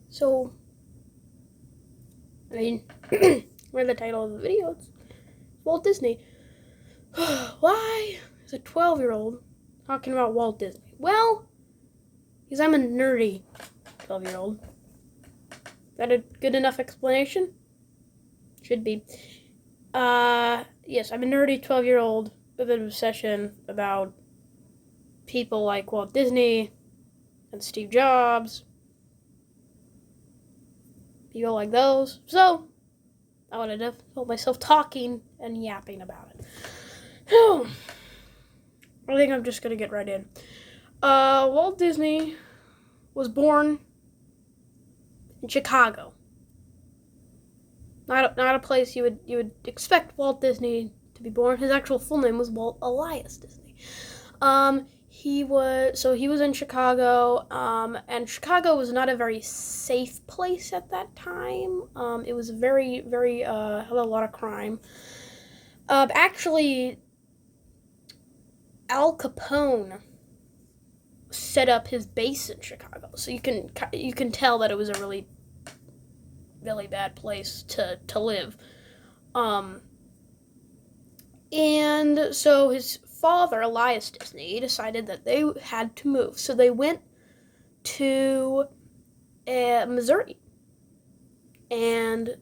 So, I mean, read the title of the video. It's Walt Disney. Why is a 12-year-old talking about Walt Disney? Well, because I'm a nerdy 12-year-old. Is that a good enough explanation? Should be. Yes, I'm a nerdy 12-year-old with an obsession about people like Walt Disney and Steve Jobs. People like those. So, I wanted to hold myself talking and yapping about it. I think I'm just gonna get right in. Walt Disney was born in Chicago. Not a place you would expect Walt Disney to be born. His actual full name was Walt Elias Disney. He was in Chicago, and Chicago was not a very safe place at that time. It was very had a lot of crime. Actually, Al Capone set up his base in Chicago, so you can tell that it was a really bad place to live. And so his father, Elias Disney, decided that they had to move. So they went to Missouri, and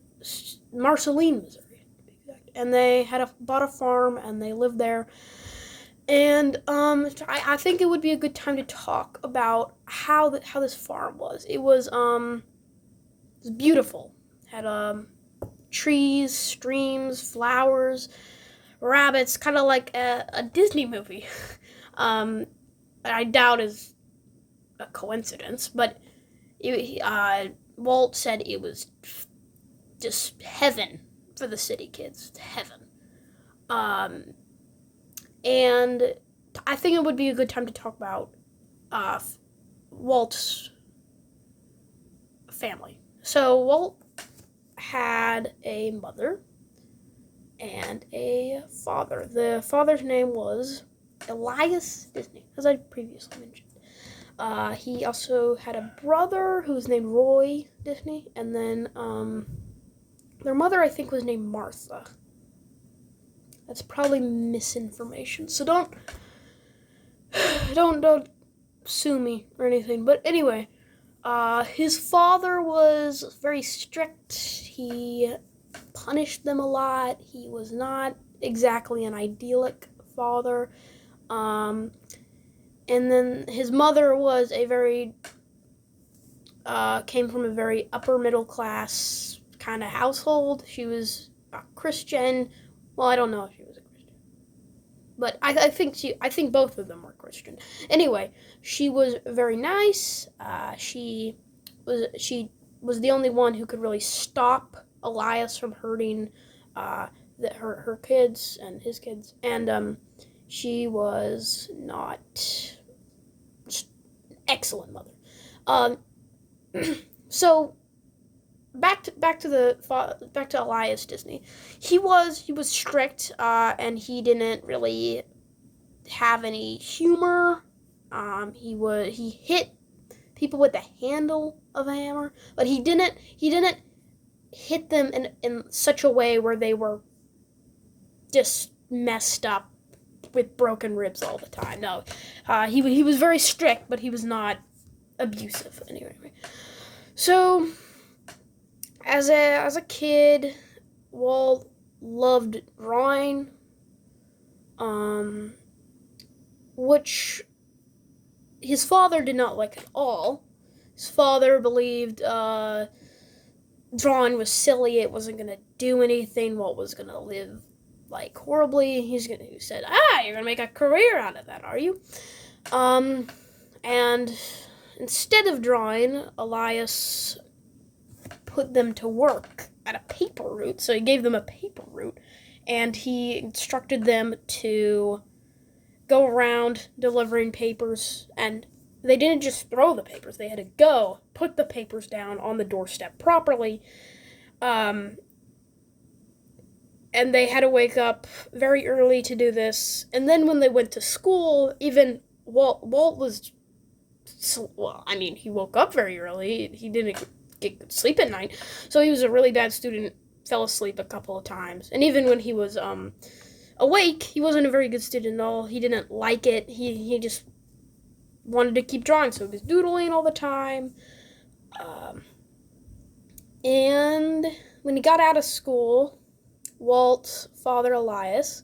Marceline, Missouri, to be exact. And they bought a farm, and they lived there. And I think it would be a good time to talk about how this farm was. It was beautiful. It had trees, streams, flowers, rabbits, kind of like a Disney movie. I doubt is a coincidence, but Walt said it was just heaven for the city kids. Heaven. And I think it would be a good time to talk about Walt's family. So Walt had a mother and a father. The father's name was Elias Disney, as I previously mentioned. He also had a brother who was named Roy Disney, and then their mother, I think, was named Martha. That's probably misinformation, so don't sue me or anything. But anyway, his father was very strict. He punished them a lot. He was not exactly an idyllic father. And then his mother was came from a very upper middle class kind of household. She was a Christian. Well, I don't know if she was a Christian, but I think both of them were Christian. Anyway, she was very nice. She was the only one who could really stop Elias from hurting her kids and his kids, and she was not just an excellent mother. So back to Elias Disney. He was strict, and he didn't really have any humor. He hit people with the handle of a hammer, but he didn't hit them in such a way where they were just messed up with broken ribs all the time. No, he was very strict, but he was not abusive anyway. So, as a kid, Walt loved drawing, which his father did not like at all. His father believed drawing was silly. It wasn't gonna do anything. Walt was gonna live like horribly. He said, you're gonna make a career out of that, are you? And instead of drawing, Elias put them to work at a paper route. So he gave them a paper route, and he instructed them to go around delivering papers, and they didn't just throw the papers. They had to go, put the papers down on the doorstep properly, and they had to wake up very early to do this. And then when they went to school, even Walt was well, I mean, he woke up very early. He didn't get good sleep at night. So he was a really bad student, fell asleep a couple of times. And even when he was awake, he wasn't a very good student at all. He didn't like it. He just wanted to keep drawing, so he was doodling all the time. And when he got out of school, Walt's father, Elias,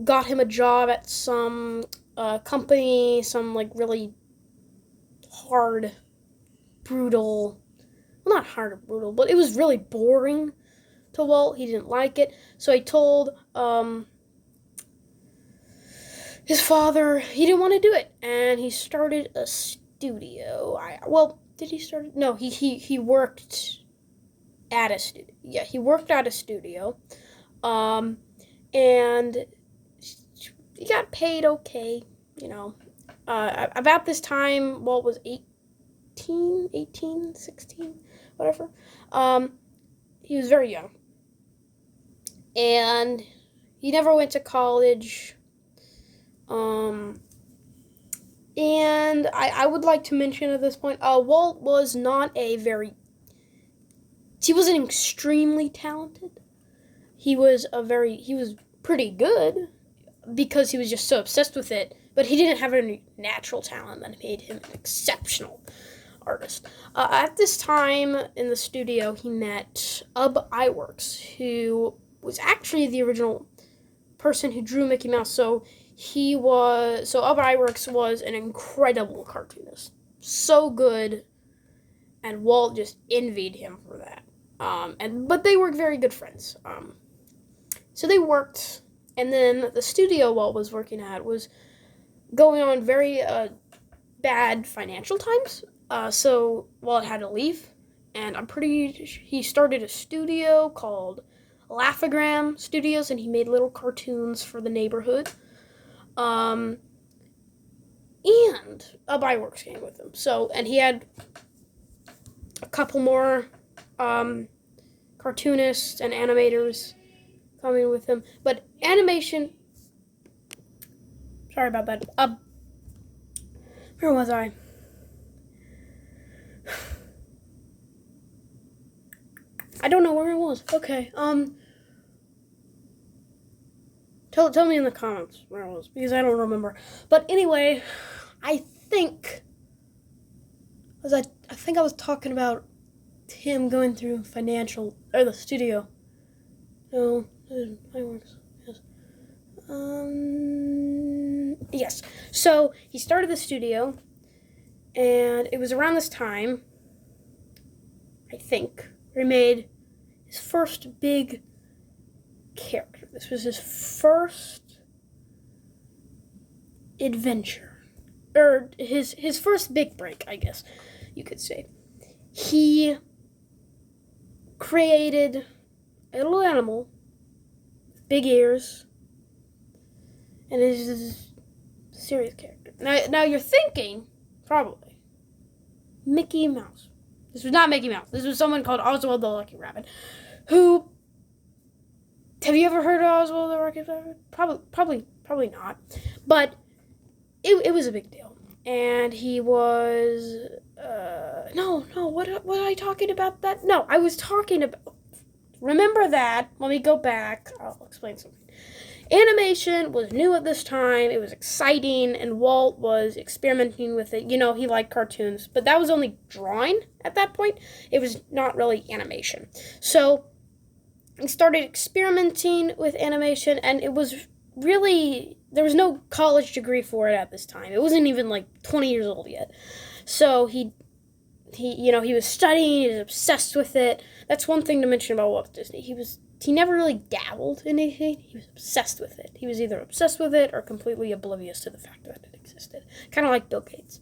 got him a job at some company, some like really hard, brutal, well, not hard or brutal, but it was really boring to Walt. He didn't like it. So he told his father he didn't want to do it. And he started a studio. Did he start? No, he worked at a studio. Yeah, he worked at a studio. And he got paid okay, you know. About this time, Walt was 18, 16, whatever. He was very young. And he never went to college. And I would like to mention at this point, Walt was not he wasn't extremely talented. He was pretty good because he was just so obsessed with it, but he didn't have any natural talent that made him an exceptional artist. At this time in the studio, he met Ub Iwerks, who was actually the original person who drew Mickey Mouse. So Ub Iwerks was an incredible cartoonist, so good, and Walt just envied him for that. But they were very good friends. So they worked, and then the studio Walt was working at was going on very bad financial times. So Walt had to leave, and he started a studio called Laugh-O-Gram Studios, and he made little cartoons for the neighborhood. And Ub Iwerks came with him. So, and he had a couple more cartoonists and animators coming with him. But animation... Sorry about that. Where was I? I don't know where it was. Okay. Tell me in the comments where it was, because I don't remember. But anyway, I think I was talking about him going through the studio. No, Iwerks. Yes. Yes. So he started the studio, and it was around this time, I think, where he made his first big character. This was his first adventure, or his first big break, I guess you could say. He created a little animal with big ears, and it is a serious character. Now you're thinking, probably, Mickey Mouse. This was not Mickey Mouse. This was someone called Oswald the Lucky Rabbit, who... Have you ever heard of Oswald the Lucky Rabbit? Probably not. But it was a big deal. And he was... what am I talking about that? No, I was talking about... Remember that. Let me go back. I'll explain something. Animation was new at this time. It was exciting, and Walt was experimenting with it. You know, he liked cartoons, but that was only drawing at that point. It was not really animation. So he started experimenting with animation, and it was really... There was no college degree for it at this time. It wasn't even, 20 years old yet. So he was studying, he was obsessed with it. That's one thing to mention about Walt Disney. He never really dabbled in anything. He was obsessed with it. He was either obsessed with it or completely oblivious to the fact that it existed. Kind of like Bill Gates.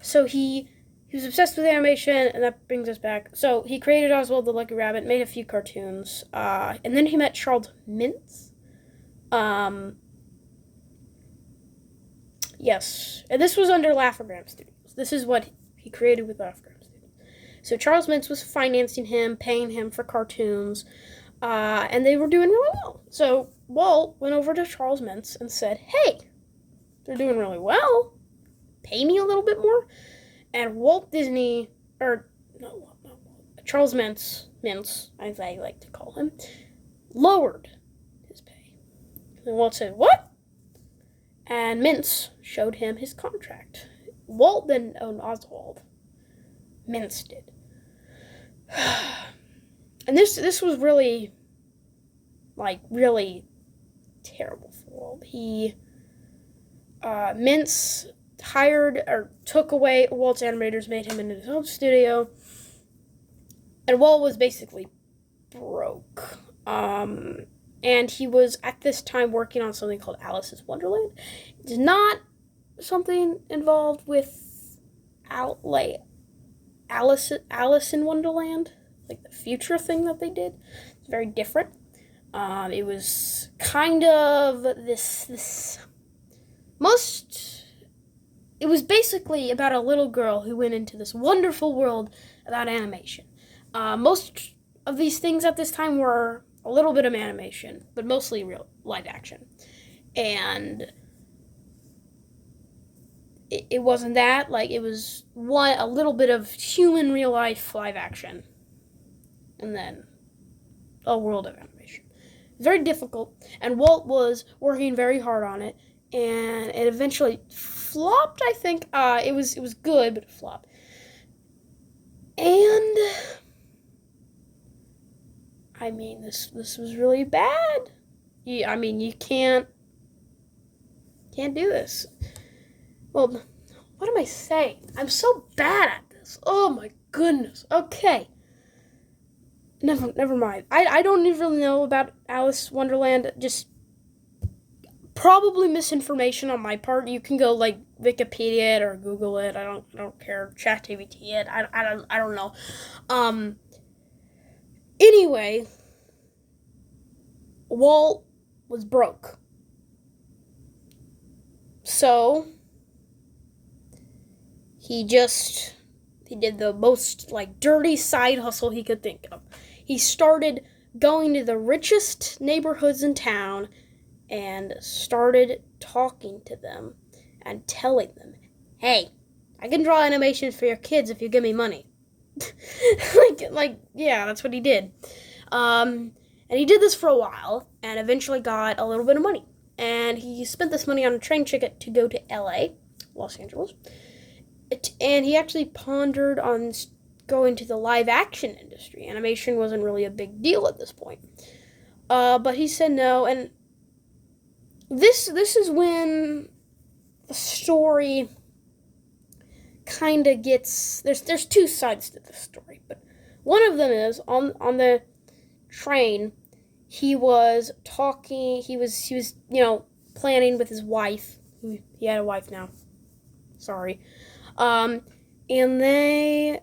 So he was obsessed with animation, and that brings us back. So he created Oswald the Lucky Rabbit, made a few cartoons, and then he met Charles Mintz. Yes, and this was under Laugh-O-Gram Studios. This is what he created with Laugh-O-Gram Studios. So Charles Mintz was financing him, paying him for cartoons, and they were doing really well. So Walt went over to Charles Mintz and said, "Hey, they're doing really well. pay me a little bit more. And Walt Disney, or no, Charles Mintz, as I like to call him, lowered his pay. And Walt said, "What?" And Mintz showed him his contract. Walt didn't own Oswald. Mintz did. And this was really, really terrible for Walt. Mintz hired or took away Walt's animators, made him into his own studio, and Walt was basically broke. And he was at this time working on something called Alice's Wonderland. It's not something involved with Alice in Wonderland, like the future thing that they did. It's very different. It was kind of it was basically about a little girl who went into this wonderful world about animation. Most of these things at this time were a little bit of animation, but mostly real live action. And it wasn't that. It was a little bit of human real life live action. And then a world of animation. Very difficult. And Walt was working very hard on it. And it eventually flopped, I think. It was good, but it flopped. And I mean, this was really bad. You can't do this. Well, what am I saying? I'm so bad at this. Oh my goodness. Okay. Never mind. I don't even know about Alice Wonderland. Just probably misinformation on my part. You can go Wikipedia it or Google it. I don't care. ChatGPT it. I don't know. Anyway, Walt was broke. So he did the most dirty side hustle he could think of. He started going to the richest neighborhoods in town and started talking to them and telling them, "Hey, I can draw animations for your kids if you give me money." Yeah, that's what he did. And he did this for a while and eventually got a little bit of money. And he spent this money on a train ticket to go to LA, Los Angeles. And he actually pondered on going to the live action industry. Animation wasn't really a big deal at this point. But he said no, and this is when the story kind of gets... There's two sides to the story, but one of them is on the train. He was talking. He was planning with his wife. He had a wife now. Sorry. And they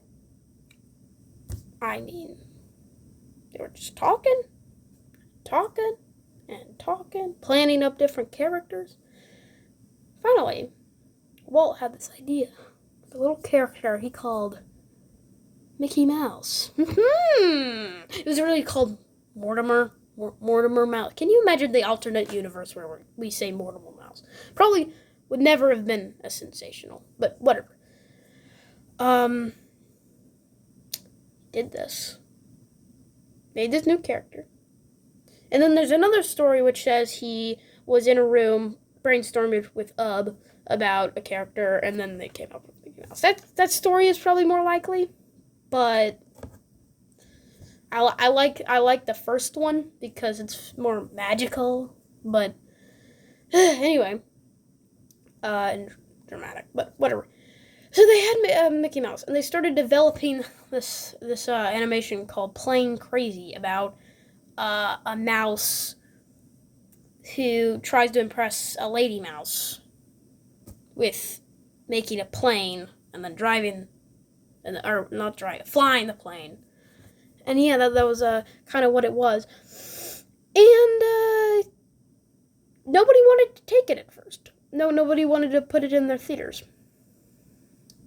were just talking, planning up different characters. Finally, Walt had this idea. The little character he called Mickey Mouse. It was really called Mortimer Mouse. Can you imagine the alternate universe where we say Mortimer Mouse? Probably would never have been as sensational, but whatever. Did this. Made this new character. And then there's another story which says he was in a room brainstorming with Ub about a character, and then they came up with Mickey Mouse. That story is probably more likely, but I like the first one because it's more magical. But anyway, and dramatic, but whatever. So they had Mickey Mouse, and they started developing this animation called Plane Crazy about a mouse who tries to impress a lady mouse with making a plane and then flying the plane. And yeah, that was kind of what it was. And nobody wanted to take it at first. Nobody wanted to put it in their theaters.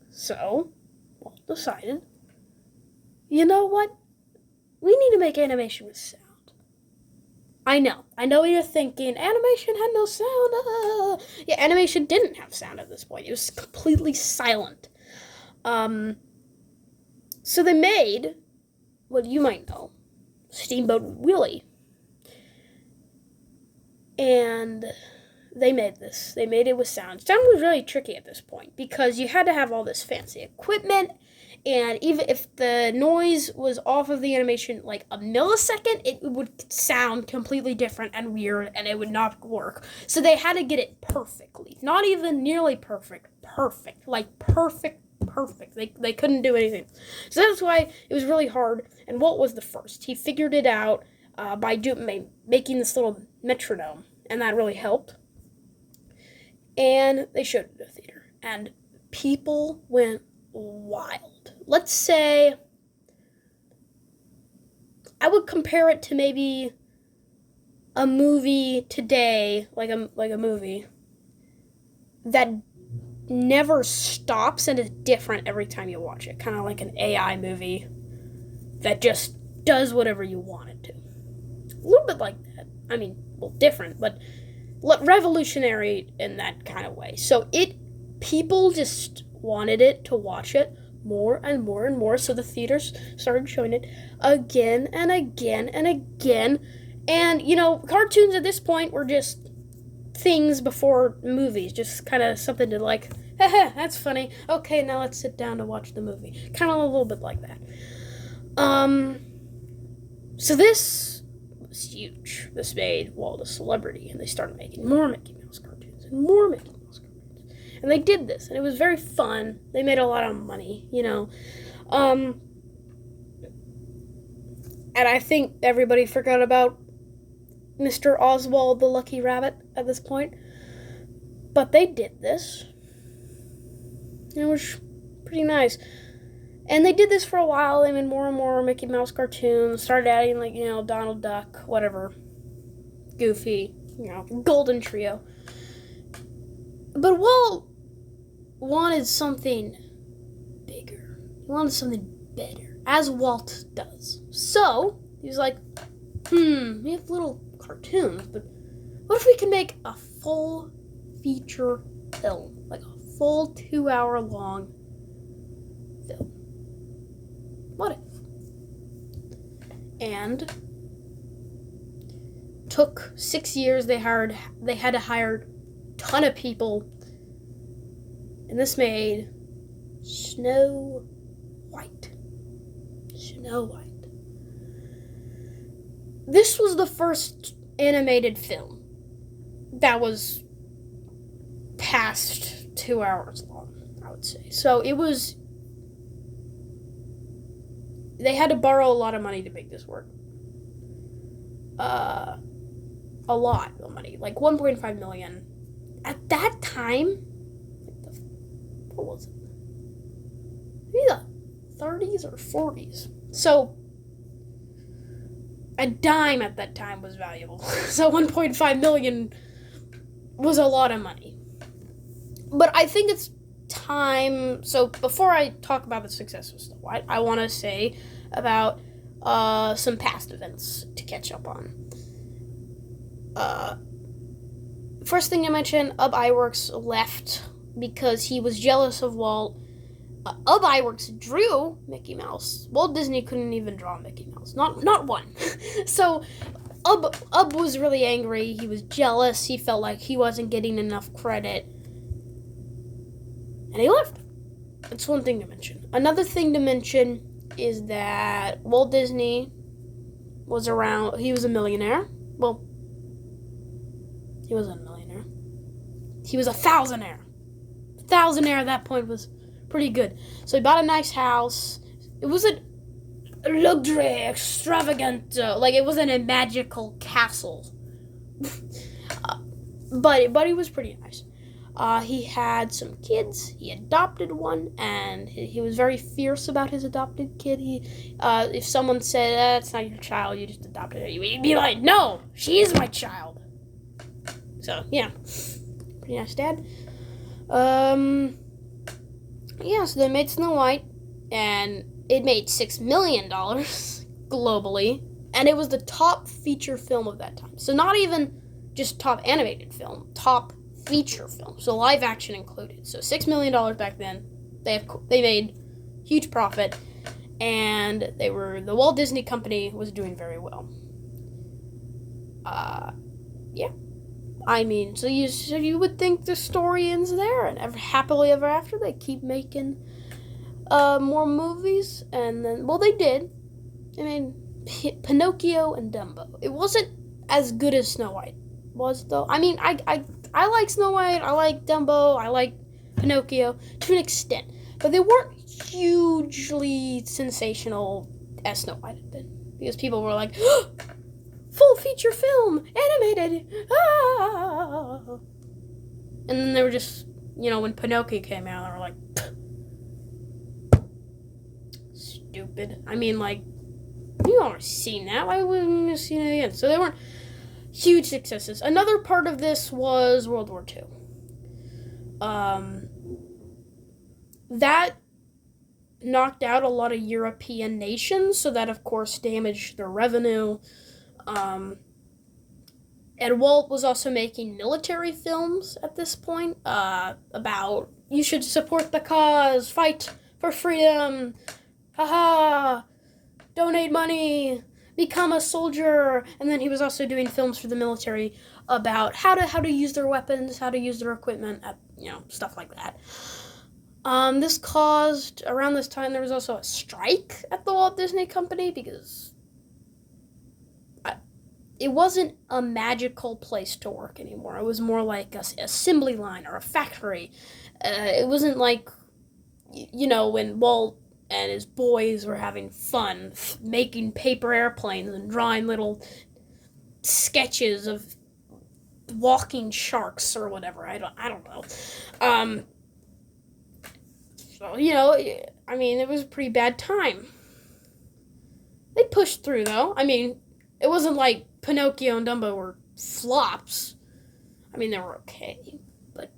So, Walt decided, you know what? We need to make animation with sound. I know what you're thinking. Animation had no sound. Yeah, animation didn't have sound at this point. It was completely silent. So they made what you might know, Steamboat Willie. And they made this. They made it with sound. Sound was really tricky at this point because you had to have all this fancy equipment, and even if the noise was off of the animation like a millisecond, it would sound completely different and weird, and it would not work. So they had to get it perfectly. Not even nearly perfect. Perfect. Like perfect. They couldn't do anything. So that's why it was really hard, and Walt was the first. He figured it out by making this little metronome, and that really helped. And they showed it at the theater, and people went wild. Let's say I would compare it to maybe a movie today, like a movie that never stops and is different every time you watch it. Kind of like an AI movie that just does whatever you want it to. A little bit like that. I mean, well, different, but revolutionary in that kind of way. So people just wanted it to watch it more and more and more. So the theaters started showing it again and again and again. And, cartoons at this point were just things before movies, just kind of something to like, haha, that's funny. Okay, now let's sit down to watch the movie. Kind of a little bit like that. So this was huge. This made Walt a celebrity, and they started making more Mickey Mouse cartoons and more Mickey Mouse cartoons. And they did this, and it was very fun. They made a lot of money, And I think everybody forgot about Mr. Oswald the Lucky Rabbit at this point. But they did this. It was pretty nice. And they did this for a while. They made more and more Mickey Mouse cartoons. Started adding, Donald Duck, whatever. Goofy, Golden Trio. But Walt wanted something bigger. He wanted something better, as Walt does. So, he was like, we have little cartoons, but what if we can make a full feature film? Like a full 2-hour long film. What if? And took 6 years. They had to hire a ton of people, and this made Snow White. This was the first animated film that was past 2 hours long, I would say. So they had to borrow a lot of money to make this work. A lot of money, like $1.5 million. At that time, what was it? Maybe the 30s or 40s. So a dime at that time was valuable. So $1.5 million was a lot of money. But I think it's time. So before I talk about the success of Snow White, I want to say about some past events to catch up on. First thing to mention, Ub Iwerks left because he was jealous of Walt. Ub Iwerks drew Mickey Mouse. Walt Disney couldn't even draw Mickey Mouse. Not one. So Ub was really angry. He was jealous. He felt like he wasn't getting enough credit. And he left. That's one thing to mention. Another thing to mention is that Walt Disney was around. He was a millionaire. Well, he wasn't a millionaire. He was a thousandaire. Thousandaire at that point was pretty good. So he bought a nice house. It wasn't luxury, extravagant, like it wasn't a magical castle. But it was pretty nice. He had some kids. He adopted one, and he was very fierce about his adopted kid. If someone said, "That's not your child, you just adopted her," he'd be like, "No, she is my child." So yeah, pretty nice dad. Yeah, so they made Snow White, and it made $6 million globally, And it was the top feature film of that time. So not even just top animated film, top feature film. So live action included. So $6 million back then. They made huge profit, and the Walt Disney Company was doing very well. Yeah. I mean, so you would think the story ends there, and happily ever after they keep making more movies, and then they did. I mean, Pinocchio and Dumbo. It wasn't as good as Snow White was, though. I mean, I like Snow White, I like Dumbo, I like Pinocchio to an extent, but they weren't hugely sensational as Snow White had been, because people were like, full feature film, animated, ah! And then they were just, when Pinocchio came out, they were like, stupid. I mean, like, you already seen that. Why wouldn't you see it again? So they weren't huge successes. Another part of this was World War II. That knocked out a lot of European nations, so that, of course, damaged their revenue. And Walt was also making military films at this point about you should support the cause, fight for freedom, haha, donate money, become a soldier. And then he was also doing films for the military about how to use their weapons, how to use their equipment, stuff like that. This caused, around this time, there was also a strike at the Walt Disney Company because it wasn't a magical place to work anymore. It was more like an assembly line or a factory. It wasn't like, when Walt and his boys were having fun making paper airplanes and drawing little sketches of walking sharks or whatever. I don't know. So, I mean, it was a pretty bad time. They pushed through, though. I mean, it wasn't like Pinocchio and Dumbo were flops. I mean, they were okay, but...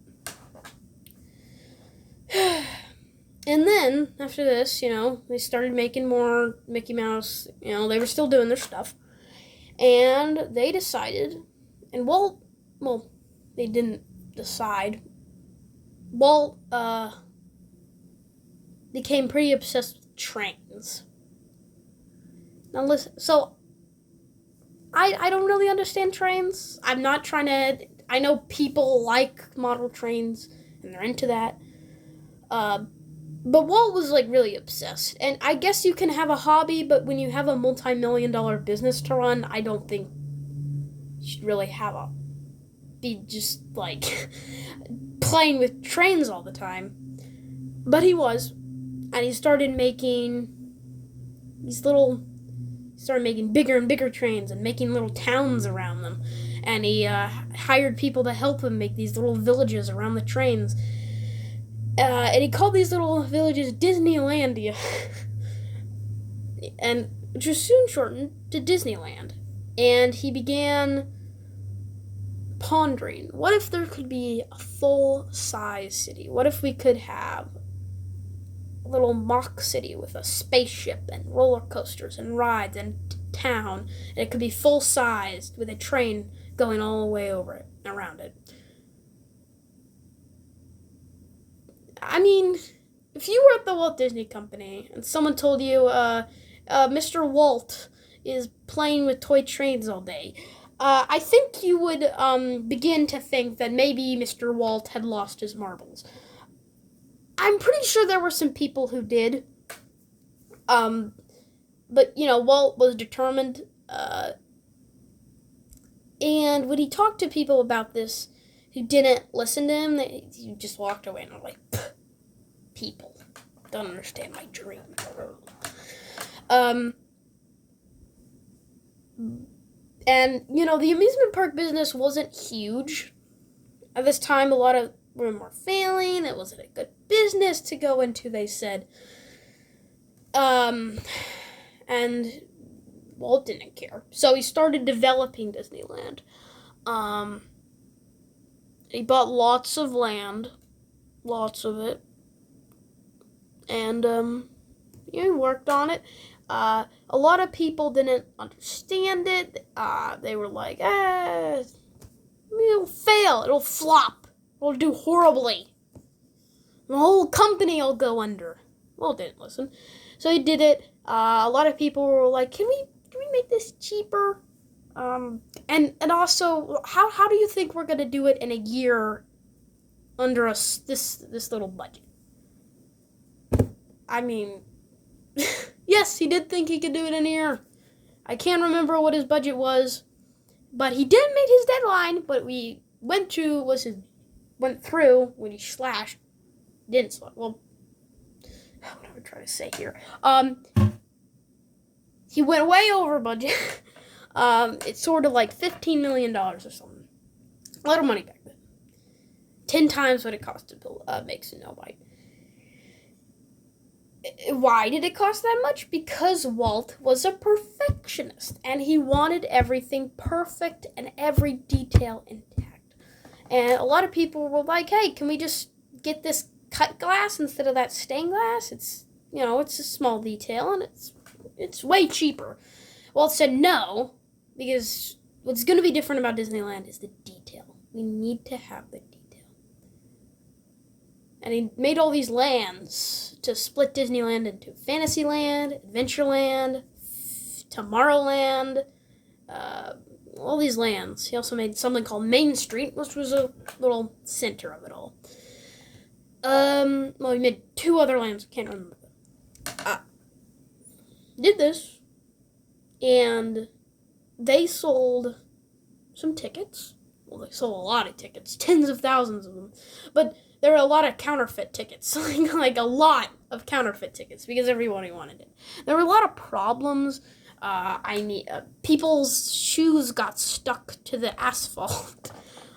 And then, after this, they started making more Mickey Mouse. They were still doing their stuff. And they decided, and Walt, they didn't decide. Walt, became pretty obsessed with trains. Now listen, so I don't really understand trains. I'm not trying to... I know people like model trains, and they're into that. But Walt was, really obsessed. And I guess you can have a hobby, but when you have a multi-million-dollar business to run, I don't think you should really be just, playing with trains all the time. But he was. And he started making bigger and bigger trains and making little towns around them. And he hired people to help him make these little villages around the trains. And he called these little villages Disneylandia. And which was soon shortened to Disneyland. And he began pondering, what if there could be a full-size city? What if we could have a little mock city with a spaceship and roller coasters and rides and town, and it could be full-sized with a train going all the way over it, around it. I mean, if you were at the Walt Disney Company and someone told you, Mr. Walt is playing with toy trains all day, I think you would begin to think that maybe Mr. Walt had lost his marbles. I'm pretty sure there were some people who did. But, Walt was determined. And when he talked to people about this who didn't listen to him, he just walked away and was like, people don't understand my dream. And, the amusement park business wasn't huge. At this time, a lot of them were failing. It wasn't a good business to go into, they said. And Walt didn't care. So he started developing Disneyland. He bought lots of land. Lots of it. And, He worked on it. A lot of people didn't understand it. They were like, it'll fail. It'll flop. It'll do horribly. The whole company will go under. Well, didn't listen. So he did it. A lot of people were like, can we make this cheaper? And also, how do you think we're gonna do it in a year under this little budget? I mean, yes, he did think he could do it in a year. I can't remember what his budget was, but he did meet his deadline. But we went through when he slashed. Didn't slash. Well, what am I trying to say here? He went way over budget. It's sort of like $15 million or something. A lot of money back then. 10 times what it cost to build, make Cenobite. Why did it cost that much? Because Walt was a perfectionist, and he wanted everything perfect and every detail intact. And a lot of people were like, hey, can we just get this cut glass instead of that stained glass? It's a small detail, and it's way cheaper. Walt said no, because what's going to be different about Disneyland is the detail. We need to have the detail. And he made all these lands to split Disneyland into Fantasyland, Adventureland, Tomorrowland, all these lands. He also made something called Main Street, which was a little center of it all. Well, he made 2 other lands. I can't remember them. Did this, and they sold some tickets. Well, they sold a lot of tickets, tens of thousands of them. But there were a lot of counterfeit tickets, like a lot of counterfeit tickets, because everybody wanted it. There were a lot of problems. People's shoes got stuck to the asphalt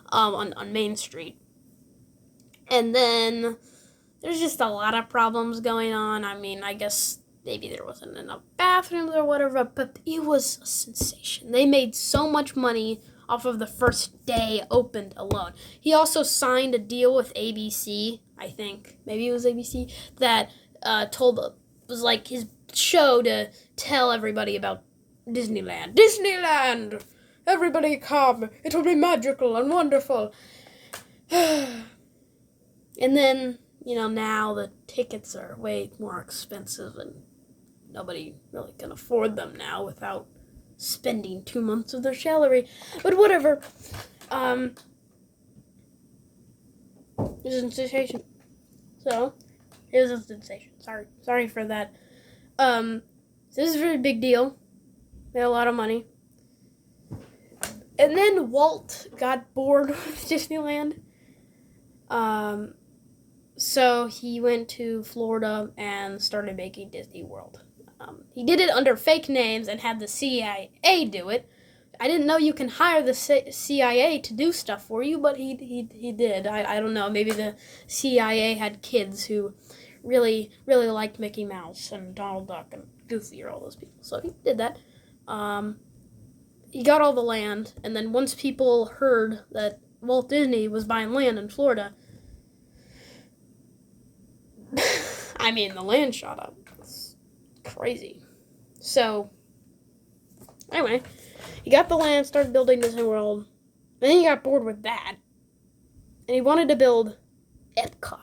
on Main Street. And then there's just a lot of problems going on. I mean, I guess maybe there wasn't enough bathrooms or whatever, but it was a sensation. They made so much money off of the first day opened alone. He also signed a deal with ABC, I think. Maybe it was ABC, that was like his show to tell everybody about Disneyland. Disneyland! Everybody come. It will be magical and wonderful. And then, now the tickets are way more expensive and nobody really can afford them now without spending 2 months of their salary. But whatever. It's a sensation. So, it was a sensation. Sorry for that. This is a very big deal. Made a lot of money. And then Walt got bored with Disneyland. So he went to Florida and started making Disney World. He did it under fake names and had the CIA do it. I didn't know you can hire the CIA to do stuff for you, but he did. I don't know. Maybe the CIA had kids who really liked Mickey Mouse and Donald Duck and Goofy or all those people. So he did that. He got all the land, and then once people heard that Walt Disney was buying land in Florida, I mean, the land shot up. It's crazy. So, anyway, he got the land, started building Disney World, and then he got bored with that, and he wanted to build Epcot.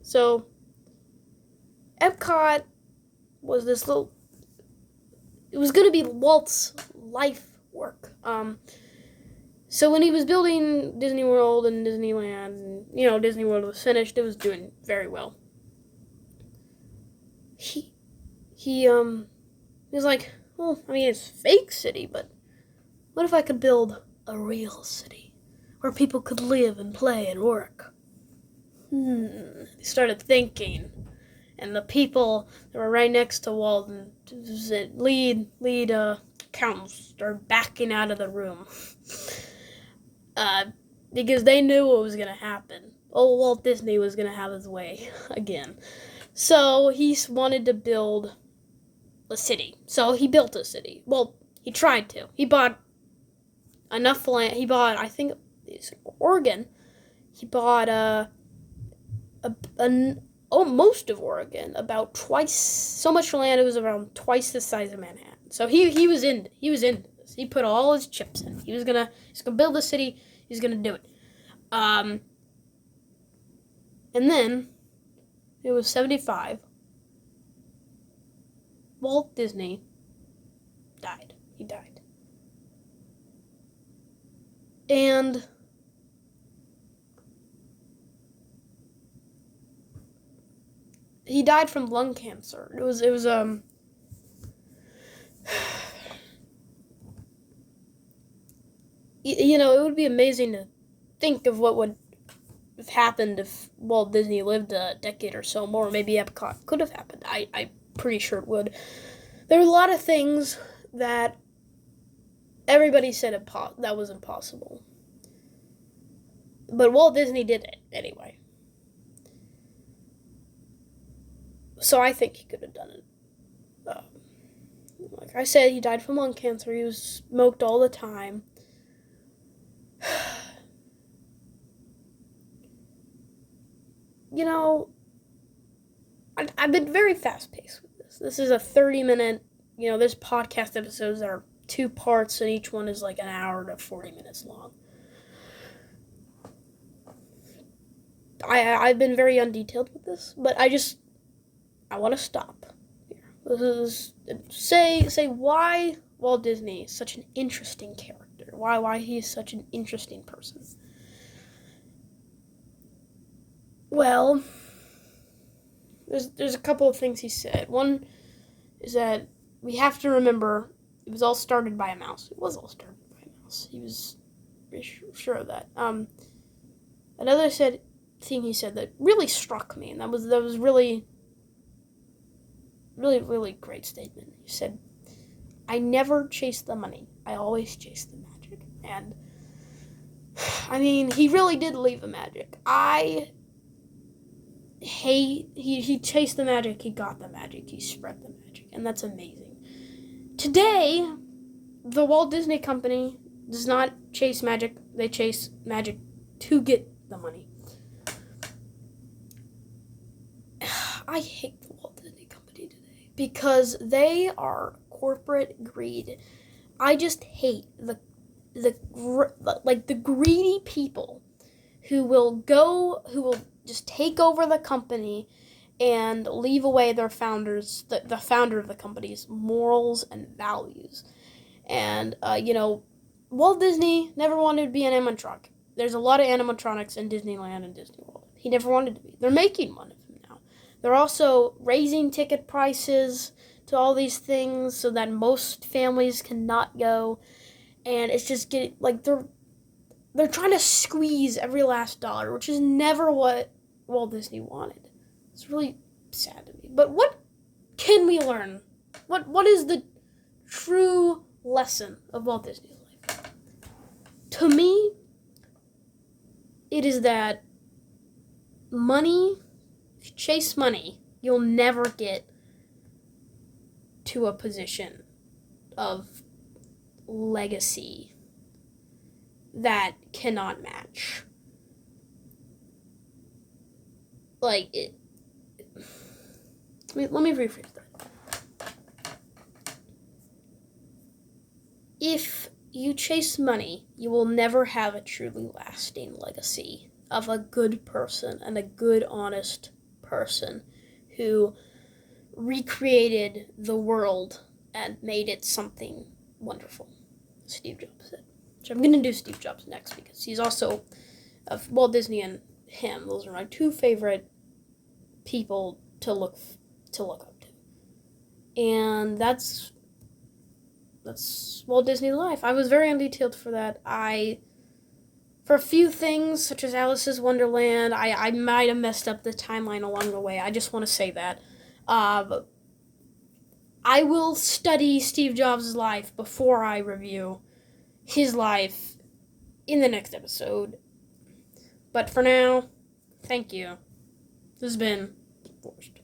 So, Epcot was this little... It was going to be Walt's life work. So when he was building Disney World and Disneyland, and, Disney World was finished, it was doing very well. He was like, well, I mean, it's a fake city, but what if I could build a real city where people could live and play and work? He started thinking, and the people that were right next to Walt and lead accountants started backing out of the room. Because they knew what was going to happen. Old Walt Disney was going to have his way again. So he wanted to build a city. So he built a city. Well, he tried to. He bought enough land. He bought, I think, cities. Oregon, he bought most of Oregon, about twice so much land. It was around twice the size of Manhattan. So he was into this. He put all his chips in. He's gonna build a city. He's gonna do it. And then it was 1975. Walt Disney died. He died. And he died from lung cancer. It was you know, it would be amazing to think of what would have happened if Walt Disney lived a decade or so more. Maybe Epcot could have happened. I'm pretty sure it would. There were a lot of things that everybody said that was impossible. But Walt Disney did it anyway. So I think he could have done it. Like I said, he died from lung cancer. He was smoked all the time. You know, I've been very fast-paced with this. This is a 30-minute, there's podcast episodes that are 2 parts, and each one is like an hour to 40 minutes long. I've been very undetailed with this, but I want to stop here. This is, say why Walt Disney is such an interesting character. Why he is such an interesting person. Well, there's a couple of things he said. One is that we have to remember it was all started by a mouse. It was all started by a mouse. He was sure of that. Another thing he said that really struck me, and that was really, really, really great statement. He said, "I never chase the money. I always chase the magic." And I mean, he really did leave the magic. He chased the magic, he got the magic, he spread the magic, and that's amazing. Today, the Walt Disney Company does not chase magic, they chase magic to get the money. I hate the Walt Disney Company today because they are corporate greed. I just hate the greedy people who will just take over the company and leave away their founders, the founder of the company's morals and values. And, Walt Disney never wanted to be an animatronic. There's a lot of animatronics in Disneyland and Disney World. He never wanted to be. They're making one of them now. They're also raising ticket prices to all these things so that most families cannot go. And it's just getting, they're trying to squeeze every last dollar, which is never what Walt Disney wanted. It's really sad to me. But what can we learn? What is the true lesson of Walt Disney's life? To me, it is that if you chase money, you'll never get to a position of legacy that cannot match. Let me rephrase that. If you chase money, you will never have a truly lasting legacy of a good person and a good, honest person who recreated the world and made it something wonderful, Steve Jobs said. So I'm going to do Steve Jobs next because he's also, Walt Disney and him, those are my 2 favorite people to look up to. And that's Walt Disney's life. I was very undetailed for that. For a few things, such as Alice's Wonderland, I might have messed up the timeline along the way. I just want to say that. I will study Steve Jobs' life before I review his life in the next episode. But for now, thank you. This has been Forced.